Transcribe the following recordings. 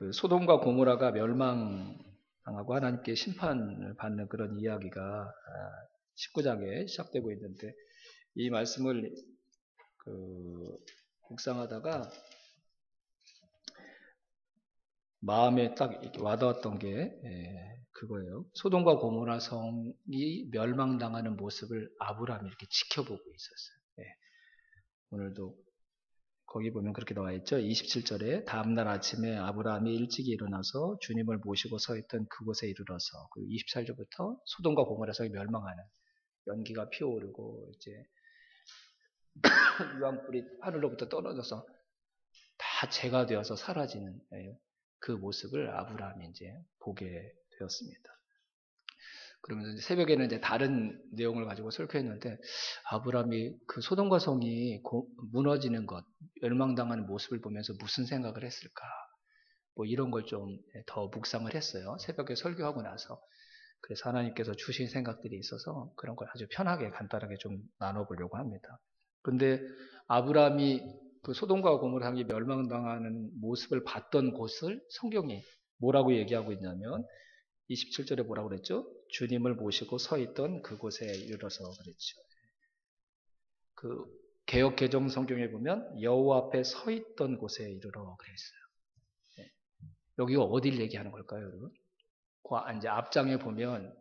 그 소돔과 고모라가 멸망당하고 하나님께 심판을 받는 그런 이야기가 19장에 시작되고 있는데 이 말씀을 묵상하다가 마음에 딱 이렇게 와닿았던 게 그거예요. 소돔과 고모라 성이 멸망당하는 모습을 아브라함이 이렇게 지켜보고 있었어요. 오늘도 거기 보면 그렇게 나와 있죠. 27절에 다음날 아침에 아브라함이 일찍 일어나서 주님을 모시고 서 있던 그곳에 이르러서, 그리고 28절부터 소돔과 고모라 성이 멸망하는, 연기가 피어오르고 이제 유황불이 하늘로부터 떨어져서 다 재가 되어서 사라지는 그 모습을 아브라함이 이제 보게 되었습니다. 그러면서 이제 새벽에는 이제 다른 내용을 가지고 설교했는데, 아브라함이 그 소돔과 성이 무너지는 것, 멸망당하는 모습을 보면서 무슨 생각을 했을까? 뭐 이런 걸 좀 더 묵상을 했어요. 새벽에 설교하고 나서. 그래서 하나님께서 주신 생각들이 있어서 그런 걸 아주 편하게 간단하게 좀 나눠보려고 합니다. 근데 아브라함이 그 소돔과 고모라 성이 멸망당하는 모습을 봤던 곳을 성경이 뭐라고 얘기하고 있냐면 27절에 뭐라고 그랬죠? 주님을 모시고 서 있던 그곳에 이르러서 그랬죠. 그 개역 개정 성경에 보면 여호와 앞에 서 있던 곳에 이르러 그랬어요. 여기가 어디를 얘기하는 걸까요, 여러분? 이제 앞장에 보면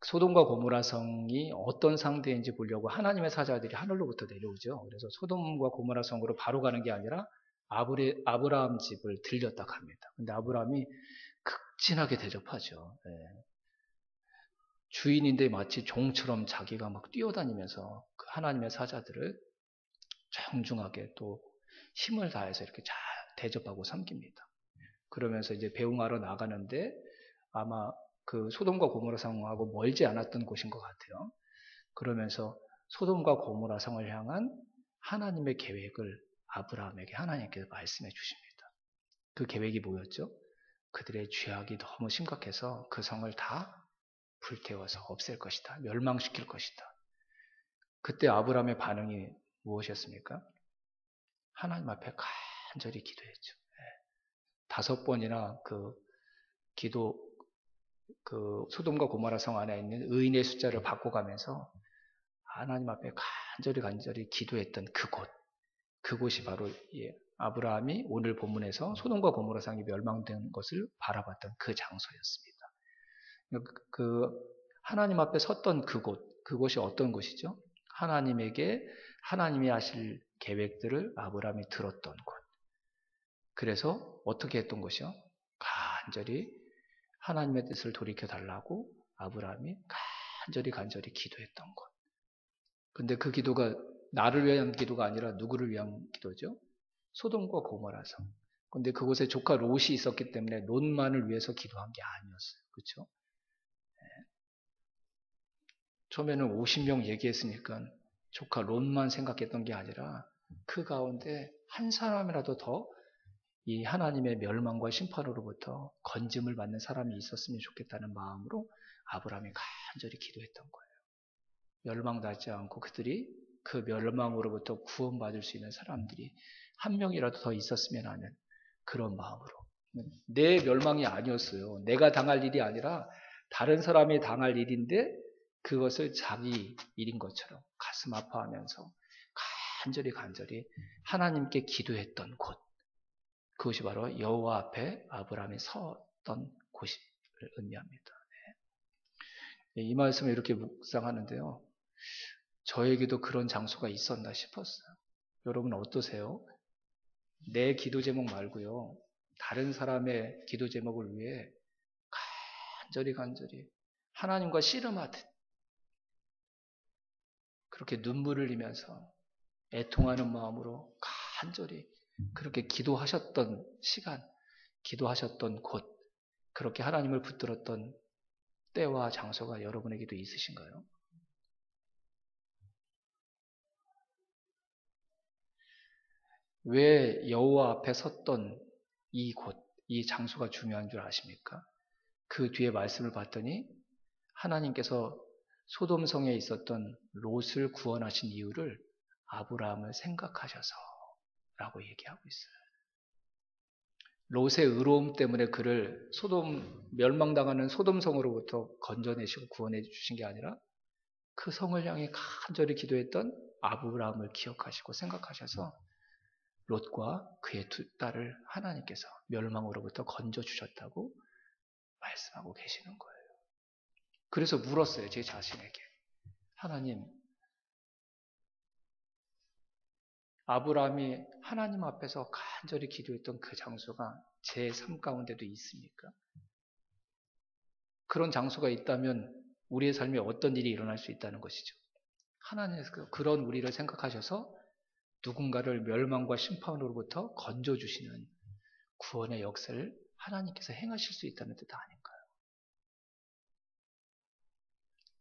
소돔과 고모라 성이 어떤 상태인지 보려고 하나님의 사자들이 하늘로부터 내려오죠. 그래서 소돔과 고모라 성으로 바로 가는 게 아니라 아브라함 집을 들렸다 합니다. 근데 아브라함이 극진하게 대접하죠. 주인인데 마치 종처럼 자기가 막 뛰어다니면서 그 하나님의 사자들을 정중하게 또 힘을 다해서 이렇게 잘 대접하고 섬깁니다. 그러면서 이제 배웅하러 나가는데 아마 그 소돔과 고모라 성하고 멀지 않았던 곳인 것 같아요. 그러면서 소돔과 고모라 성을 향한 하나님의 계획을 아브라함에게 하나님께서 말씀해 주십니다. 그 계획이 뭐였죠? 그들의 죄악이 너무 심각해서 그 성을 다 불태워서 없앨 것이다. 멸망시킬 것이다. 그때 아브라함의 반응이 무엇이었습니까? 하나님 앞에 간절히 기도했죠. 5번이나 그 기도, 그 소돔과 고모라 성 안에 있는 의인의 숫자를 바꿔가면서 하나님 앞에 간절히 기도했던 그곳이 바로 아브라함이 오늘 본문에서 소돔과 고모라 성이 멸망된 것을 바라봤던 그 장소였습니다. 그 하나님 앞에 섰던 그곳이 어떤 곳이죠? 하나님에게 하나님이 하실 계획들을 아브라함이 들었던 곳. 그래서 어떻게 했던 것이요? 간절히 하나님의 뜻을 돌이켜 달라고 아브라함이 간절히 기도했던 곳. 근데 그 기도가 나를 위한 기도가 아니라 누구를 위한 기도죠? 소돔과 고모라 성. 근데 그곳에 조카 롯이 있었기 때문에 롯만을 위해서 기도한 게 아니었어요. 그렇죠? 처음에는 50명 얘기했으니까 조카 롯만 생각했던 게 아니라 그 가운데 한 사람이라도 더 이 하나님의 멸망과 심판으로부터 건짐을 받는 사람이 있었으면 좋겠다는 마음으로 아브라함이 간절히 기도했던 거예요. 멸망하지 않고 그들이 그 멸망으로부터 구원받을 수 있는 사람들이 한 명이라도 더 있었으면 하는 그런 마음으로. 내 멸망이 아니었어요. 내가 당할 일이 아니라 다른 사람이 당할 일인데 그것을 자기 일인 것처럼 가슴 아파하면서 간절히 하나님께 기도했던 곳. 그것이 바로 여호와 앞에 아브라함이 섰던 곳을 의미합니다. 이 말씀을 이렇게 묵상하는데요. 저에게도 그런 장소가 있었나 싶었어요. 여러분 어떠세요? 내 기도 제목 말고요. 다른 사람의 기도 제목을 위해 간절히 하나님과 씨름하듯 그렇게 눈물을 흘리면서 애통하는 마음으로 간절히 그렇게 기도하셨던 시간, 기도하셨던 곳, 그렇게 하나님을 붙들었던 때와 장소가 여러분에게도 있으신가요? 왜 여호와 앞에 섰던 이 곳, 이 장소가 중요한 줄 아십니까? 그 뒤에 말씀을 봤더니 하나님께서 소돔성에 있었던 롯을 구원하신 이유를 아브라함을 생각하셔서 라고 얘기하고 있어요. 롯의 의로움 때문에 그를 소돔 멸망당하는 소돔성으로부터 건져내시고 구원해 주신 게 아니라 그 성을 향해 간절히 기도했던 아브라함을 기억하시고 생각하셔서 롯과 그의 두 딸을 하나님께서 멸망으로부터 건져 주셨다고 말씀하고 계시는 거예요. 그래서 물었어요, 제 자신에게. 하나님, 아브라함이 하나님 앞에서 간절히 기도했던 그 장소가 제 삶 가운데도 있습니까? 그런 장소가 있다면 우리의 삶에 어떤 일이 일어날 수 있다는 것이죠. 하나님께서 그런 우리를 생각하셔서 누군가를 멸망과 심판으로부터 건져주시는 구원의 역사를 하나님께서 행하실 수 있다는 뜻 아닌가요?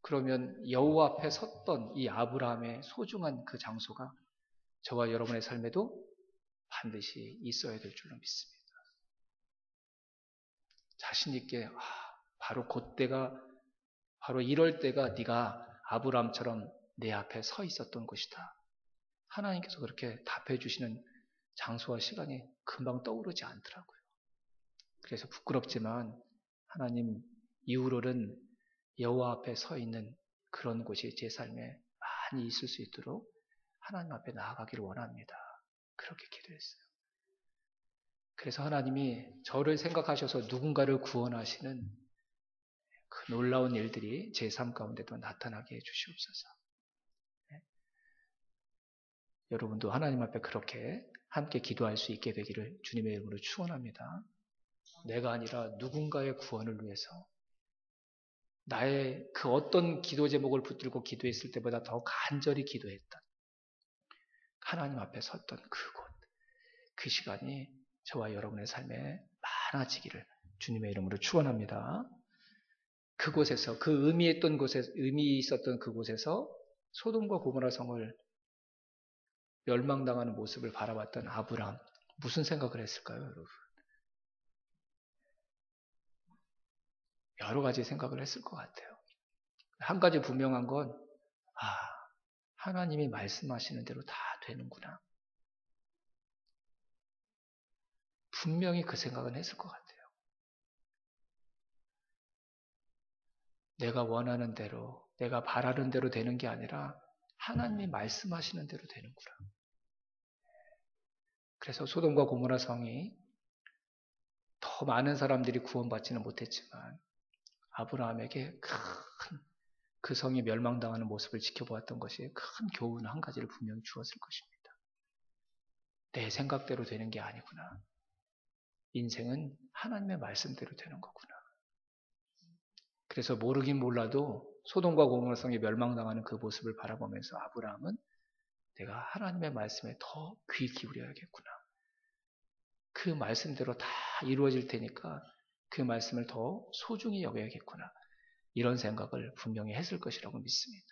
그러면 여호와 앞에 섰던 이 아브라함의 소중한 그 장소가 저와 여러분의 삶에도 반드시 있어야 될 줄로 믿습니다. 자신 있게 바로 그때가 바로 이럴 때가 네가 아브라함처럼 내 앞에 서 있었던 곳이다. 하나님께서 그렇게 답해 주시는 장소와 시간이 금방 떠오르지 않더라고요. 그래서 부끄럽지만 하나님 이후로는 여호와 앞에 서 있는 그런 곳이 제 삶에 많이 있을 수 있도록 하나님 앞에 나아가기를 원합니다. 그렇게 기도했어요. 그래서 하나님이 저를 생각하셔서 누군가를 구원하시는 그 놀라운 일들이 제 삶 가운데도 나타나게 해주시옵소서. 네. 여러분도 하나님 앞에 그렇게 함께 기도할 수 있게 되기를 주님의 이름으로 축원합니다. 내가 아니라 누군가의 구원을 위해서 나의 그 어떤 기도 제목을 붙들고 기도했을 때보다 더 간절히 기도했던 하나님 앞에 섰던 그곳, 그 시간이 저와 여러분의 삶에 많아지기를 주님의 이름으로 축원합니다. 그곳에서 그 의미 있었던 그곳에서 소돔과 고모라 성을 멸망당하는 모습을 바라봤던 아브람 무슨 생각을 했을까요, 여러분? 여러 가지 생각을 했을 것 같아요. 한 가지 분명한 건 하나님이 말씀하시는 대로 다 되는구나. 분명히 그 생각은 했을 것 같아요. 내가 원하는 대로, 내가 바라는 대로 되는 게 아니라 하나님이 말씀하시는 대로 되는구나. 그래서 소돔과 고모라 성이 더 많은 사람들이 구원받지는 못했지만 아브라함에게 그 성이 멸망당하는 모습을 지켜보았던 것이 큰 교훈 한 가지를 분명히 주었을 것입니다. 내 생각대로 되는 게 아니구나. 인생은 하나님의 말씀대로 되는 거구나. 그래서 모르긴 몰라도 소돔과 고모라 성이 멸망당하는 그 모습을 바라보면서 아브라함은 내가 하나님의 말씀에 더 귀 기울여야겠구나. 그 말씀대로 다 이루어질 테니까 그 말씀을 더 소중히 여겨야겠구나. 이런 생각을 분명히 했을 것이라고 믿습니다.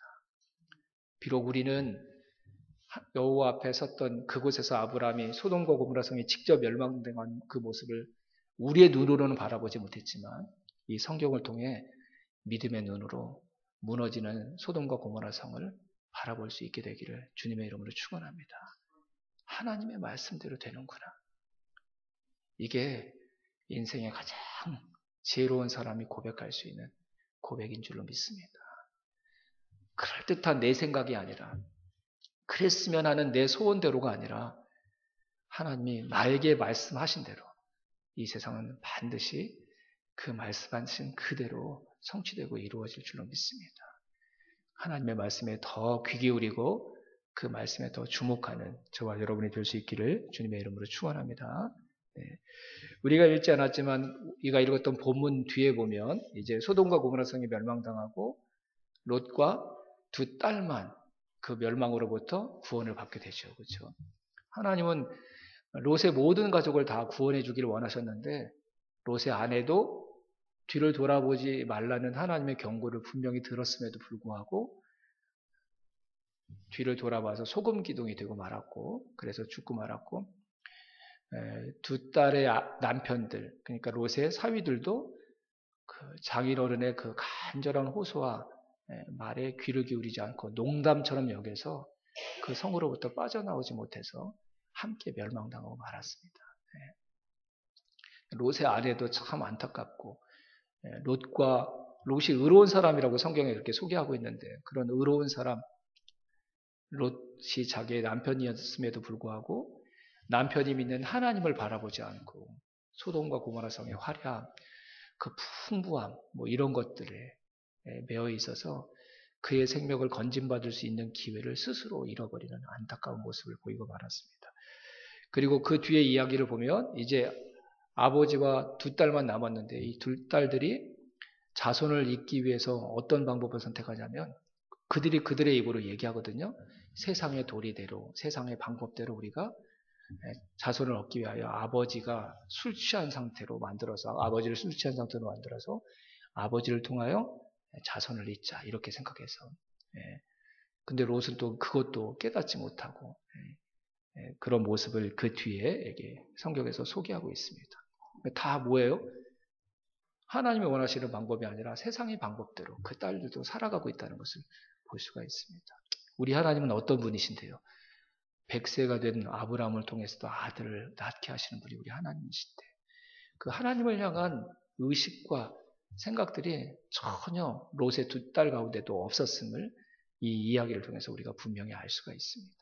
비록 우리는 여호와 앞에 섰던 그곳에서 아브라함이 소돔과 고모라 성이 직접 멸망당한 그 모습을 우리의 눈으로는 바라보지 못했지만 이 성경을 통해 믿음의 눈으로 무너지는 소돔과 고모라 성을 바라볼 수 있게 되기를 주님의 이름으로 축원합니다. 하나님의 말씀대로 되는구나. 이게 인생의 가장 지혜로운 사람이 고백할 수 있는 고백인 줄로 믿습니다. 그럴듯한 내 생각이 아니라 그랬으면 하는 내 소원대로가 아니라 하나님이 나에게 말씀하신 대로 이 세상은 반드시 그 말씀하신 그대로 성취되고 이루어질 줄로 믿습니다. 하나님의 말씀에 더 귀 기울이고 그 말씀에 더 주목하는 저와 여러분이 될 수 있기를 주님의 이름으로 축원합니다. 네. 우리가 읽지 않았지만 우리가 읽었던 본문 뒤에 보면 이제 소돔과 고모라 성이 멸망당하고 롯과 두 딸만 그 멸망으로부터 구원을 받게 되죠. 그렇죠? 하나님은 롯의 모든 가족을 다 구원해 주기를 원하셨는데 롯의 아내도 뒤를 돌아보지 말라는 하나님의 경고를 분명히 들었음에도 불구하고 뒤를 돌아봐서 소금 기둥이 되고 말았고 그래서 죽고 말았고 두 딸의 남편들 그러니까 롯의 사위들도 그 장인어른의 그 간절한 호소와 말에 귀를 기울이지 않고 농담처럼 여겨서 그 성으로부터 빠져나오지 못해서 함께 멸망당하고 말았습니다. 롯의 아내도 참 안타깝고, 롯이 의로운 사람이라고 성경에 이렇게 소개하고 있는데, 그런 의로운 사람, 롯이 자기의 남편이었음에도 불구하고 남편이 믿는 하나님을 바라보지 않고 소돔과 고모라 성의 화려함, 그 풍부함, 뭐 이런 것들에 매여 있어서 그의 생명을 건진받을 수 있는 기회를 스스로 잃어버리는 안타까운 모습을 보이고 말았습니다. 그리고 그 뒤에 이야기를 보면 이제 아버지와 두 딸만 남았는데 이 두 딸들이 자손을 잇기 위해서 어떤 방법을 선택하냐면 그들이 그들의 입으로 얘기하거든요. 세상의 도리대로, 세상의 방법대로 우리가 자손을 얻기 위하여 아버지가 술 취한 상태로 만들어서 아버지를 술 취한 상태로 만들어서 아버지를 통하여 자손을 잇자 이렇게 생각해서 근데 롯은 또 그것도 깨닫지 못하고 그런 모습을 그 뒤에 성경에서 소개하고 있습니다. 다 뭐예요? 하나님이 원하시는 방법이 아니라 세상의 방법대로 그 딸들도 살아가고 있다는 것을 볼 수가 있습니다. 우리 하나님은 어떤 분이신데요? 100세가 된 아브라함을 통해서도 아들을 낳게 하시는 분이 우리 하나님이신데 그 하나님을 향한 의식과 생각들이 전혀 롯의 두 딸 가운데도 없었음을 이 이야기를 통해서 우리가 분명히 알 수가 있습니다.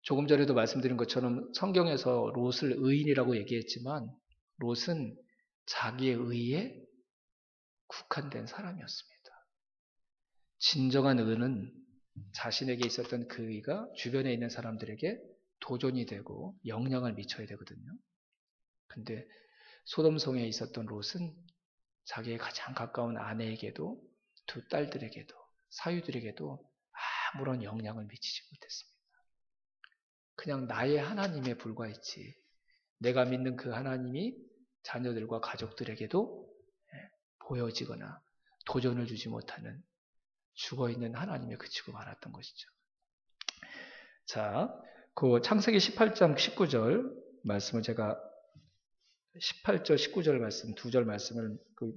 조금 전에도 말씀드린 것처럼 성경에서 롯을 의인이라고 얘기했지만 롯은 자기의 의에 국한된 사람이었습니다. 진정한 의는 자신에게 있었던 그 의가 주변에 있는 사람들에게 도전이 되고 영향을 미쳐야 되거든요. 근데 소돔성에 있었던 롯은 자기의 가장 가까운 아내에게도 두 딸들에게도 사유들에게도 아무런 영향을 미치지 못했습니다. 그냥 나의 하나님에 불과했지. 내가 믿는 그 하나님이 자녀들과 가족들에게도 보여지거나 도전을 주지 못하는 죽어있는 하나님에 그치고 말았던 것이죠. 자, 그 창세기 18장 19절 말씀을 제가 18절 19절 말씀 2절 말씀을 그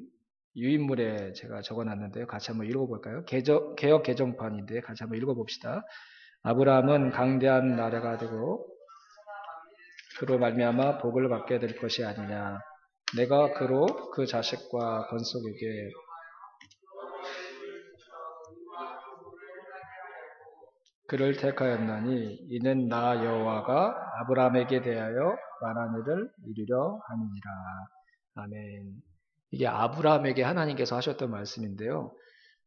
유인물에 제가 적어놨는데요. 같이 한번 읽어볼까요? 개역 개정판인데 같이 한번 읽어봅시다. 아브라함은 강대한 나라가 되고 그로 말미암아 복을 받게 될 것이 아니냐. 내가 그로 그 자식과 건속에게 그를 택하였나니 이는 나 여호와가 아브라함에게 대하여 말한 일을 이루려 함이니라. 아멘. 이게 아브라함에게 하나님께서 하셨던 말씀인데요.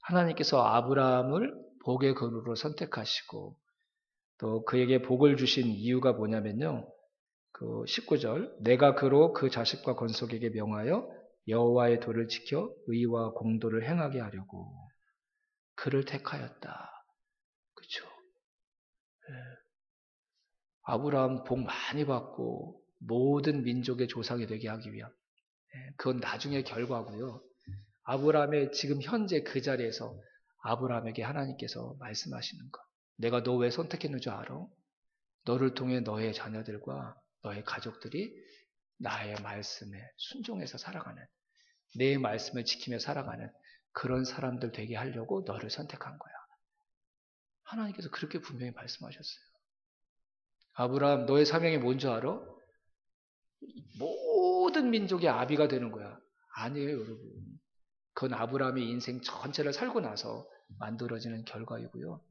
하나님께서 아브라함을 복의 근으로 선택하시고 또 그에게 복을 주신 이유가 뭐냐면요. 그 19절 내가 그로 그 자식과 건속에게 명하여 여호와의 도를 지켜 의와 공도를 행하게 하려고 그를 택하였다. 그렇죠? 아브라함 복 많이 받고 모든 민족의 조상이 되게 하기 위함. 그건 나중에 결과고요. 아브라함의 지금 현재 그 자리에서 아브라함에게 하나님께서 말씀하시는 것. 내가 너 왜 선택했는 줄 알아? 너를 통해 너의 자녀들과 너의 가족들이 나의 말씀에 순종해서 살아가는, 내 말씀을 지키며 살아가는 그런 사람들 되게 하려고 너를 선택한 거야. 하나님께서 그렇게 분명히 말씀하셨어요. 아브라함 너의 사명이 뭔지 알아? 모든 민족의 아비가 되는 거야. 아니에요, 여러분. 그건 아브라함의 인생 전체를 살고 나서 만들어지는 결과이고요.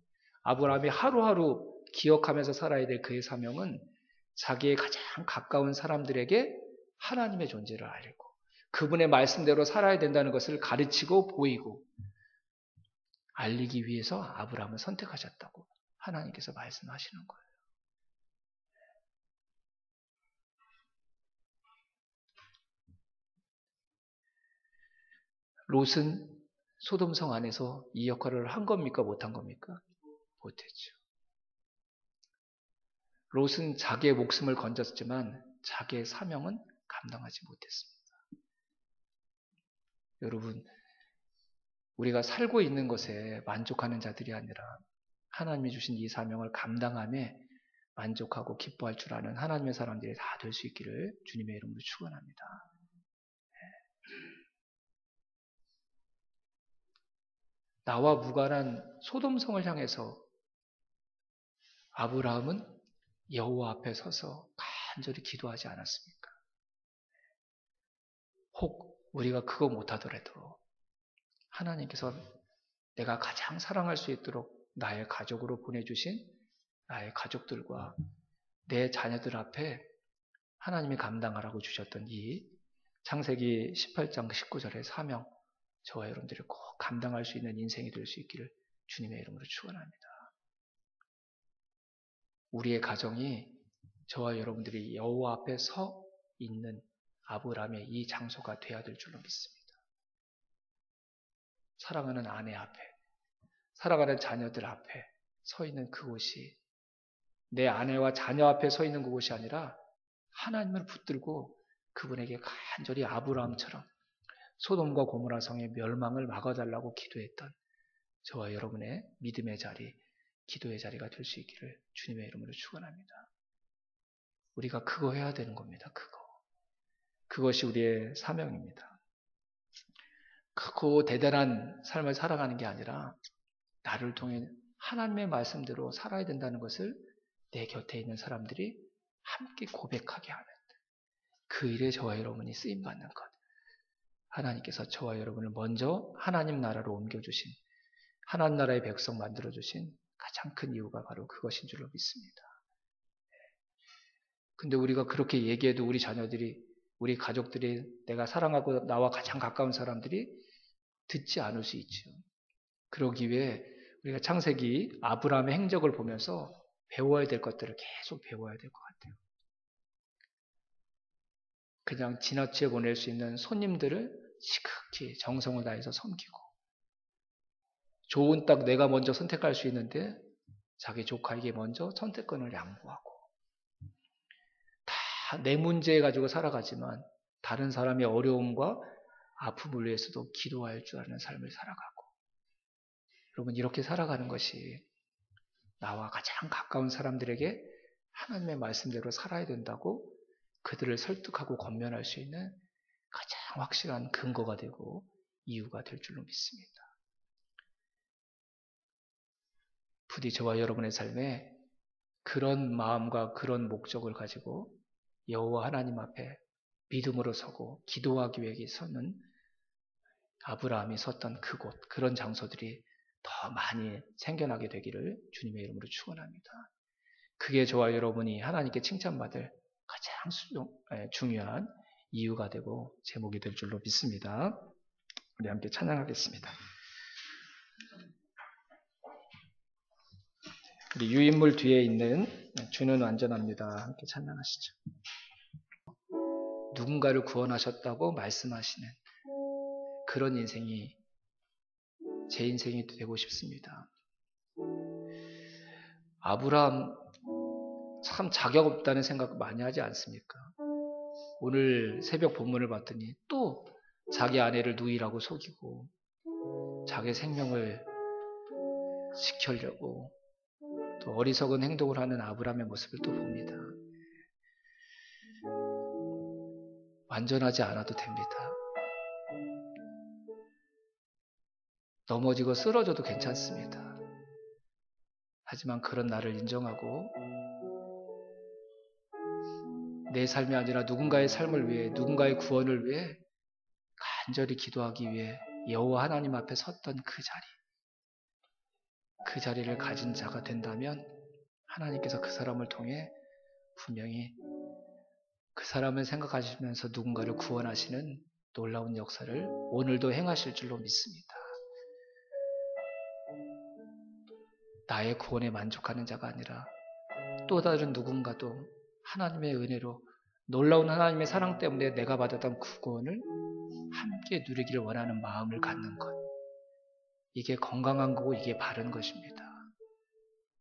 아브라함이 하루하루 기억하면서 살아야 될 그의 사명은 자기의 가장 가까운 사람들에게 하나님의 존재를 알리고 그분의 말씀대로 살아야 된다는 것을 가르치고 보이고 알리기 위해서 아브라함을 선택하셨다고 하나님께서 말씀하시는 거예요. 롯은 소돔성 안에서 이 역할을 한 겁니까? 못한 겁니까? 못했죠. 롯은 자기의 목숨을 건졌지만 자기의 사명은 감당하지 못했습니다. 여러분, 우리가 살고 있는 것에 만족하는 자들이 아니라 하나님이 주신 이 사명을 감당함에 만족하고 기뻐할 줄 아는 하나님의 사람들이 다 될 수 있기를 주님의 이름으로 축원합니다. 나와 무관한 소돔성을 향해서 아브라함은 여호와 앞에 서서 간절히 기도하지 않았습니까? 혹 우리가 그거 못하더라도 하나님께서 내가 가장 사랑할 수 있도록 나의 가족으로 보내주신 나의 가족들과 내 자녀들 앞에 하나님이 감당하라고 주셨던 이 창세기 18장 19절의 사명, 저와 여러분들이 꼭 감당할 수 있는 인생이 될 수 있기를 주님의 이름으로 축원합니다. 우리의 가정이 저와 여러분들이 여호와 앞에 서 있는 아브라함의 이 장소가 되어야 될 줄로 믿습니다. 사랑하는 아내 앞에, 사랑하는 자녀들 앞에 서 있는 그곳이 내 아내와 자녀 앞에 서 있는 그곳이 아니라 하나님을 붙들고 그분에게 간절히 아브라함처럼 소돔과 고모라 성의 멸망을 막아달라고 기도했던 저와 여러분의 믿음의 자리, 기도의 자리가 될 수 있기를 주님의 이름으로 축원합니다. 우리가 그거 해야 되는 겁니다. 그것이 우리의 사명입니다. 크고 대단한 삶을 살아가는 게 아니라 나를 통해 하나님의 말씀대로 살아야 된다는 것을 내 곁에 있는 사람들이 함께 고백하게 하는 그 일에 저와 여러분이 쓰임받는 것. 하나님께서 저와 여러분을 먼저 하나님 나라로 옮겨주신, 하나님 나라의 백성 만들어주신 가장 큰 이유가 바로 그것인 줄로 믿습니다. 근데 우리가 그렇게 얘기해도 우리 자녀들이, 우리 가족들이, 내가 사랑하고 나와 가장 가까운 사람들이 듣지 않을 수 있죠. 그러기 위해 우리가 창세기 아브라함의 행적을 보면서 배워야 될 것들을 계속 배워야 될 것 같아요. 그냥 지나치게 보낼 수 있는 손님들을 지극히 정성을 다해서 섬기고, 좋은 딱 내가 먼저 선택할 수 있는데 자기 조카에게 먼저 선택권을 양보하고, 다 내 문제 가지고 살아가지만 다른 사람의 어려움과 아픔을 위해서도 기도할 줄 아는 삶을 살아가고, 여러분 이렇게 살아가는 것이 나와 가장 가까운 사람들에게 하나님의 말씀대로 살아야 된다고 그들을 설득하고 권면할 수 있는 가장 확실한 근거가 되고 이유가 될 줄로 믿습니다. 부디 저와 여러분의 삶에 그런 마음과 그런 목적을 가지고 여호와 하나님 앞에 믿음으로 서고 기도하기 위해 서는 아브라함이 섰던 그곳, 그런 장소들이 더 많이 생겨나게 되기를 주님의 이름으로 축원합니다. 그게 저와 여러분이 하나님께 칭찬받을 가장 중요한 이유가 되고 제목이 될 줄로 믿습니다. 우리 함께 찬양하겠습니다. 우리 유인물 뒤에 있는 주는 완전합니다. 함께 찬양하시죠. 누군가를 구원하셨다고 말씀하시는 그런 인생이 제 인생이 되고 싶습니다. 아브라함 참 자격 없다는 생각 많이 하지 않습니까? 오늘 새벽 본문을 봤더니 또 자기 아내를 누이라고 속이고 자기 생명을 지키려고 또 어리석은 행동을 하는 아브라함의 모습을 또 봅니다. 완전하지 않아도 됩니다. 넘어지고 쓰러져도 괜찮습니다. 하지만 그런 나를 인정하고 내 삶이 아니라 누군가의 삶을 위해, 누군가의 구원을 위해 간절히 기도하기 위해 여호와 하나님 앞에 섰던 그 자리를 가진 자가 된다면 하나님께서 그 사람을 통해 분명히 그 사람을 생각하시면서 누군가를 구원하시는 놀라운 역사를 오늘도 행하실 줄로 믿습니다. 나의 구원에 만족하는 자가 아니라 또 다른 누군가도 하나님의 은혜로 놀라운 하나님의 사랑 때문에 내가 받았던 그 구원을 함께 누리기를 원하는 마음을 갖는 것. 이게 건강한 거고 이게 바른 것입니다.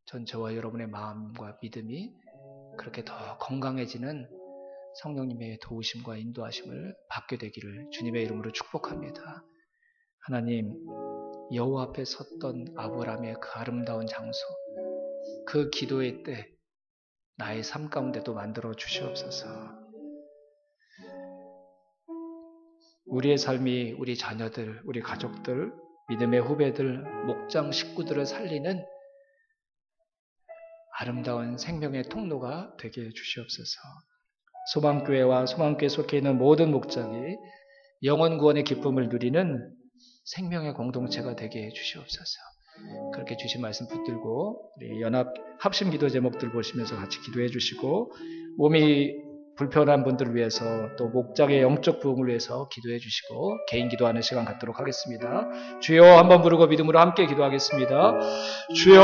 전 저와 여러분의 마음과 믿음이 그렇게 더 건강해지는 성령님의 도우심과 인도하심을 받게 되기를 주님의 이름으로 축복합니다. 하나님, 여호와 앞에 섰던 아브라함의 그 아름다운 장소, 그 기도의 때 나의 삶 가운데도 만들어 주시옵소서. 우리의 삶이 우리 자녀들, 우리 가족들, 믿음의 후배들, 목장 식구들을 살리는 아름다운 생명의 통로가 되게 해주시옵소서. 소망교회와 소망교회 속해 있는 모든 목장이 영혼 구원의 기쁨을 누리는 생명의 공동체가 되게 해주시옵소서. 그렇게 주신 말씀 붙들고 우리 연합 합심 기도 제목들 보시면서 같이 기도해 주시고, 몸이 불편한 분들을 위해서 또 목장의 영적 부흥을 위해서 기도해 주시고 개인 기도하는 시간 갖도록 하겠습니다. 주여 한번 부르고 믿음으로 함께 기도하겠습니다. 주여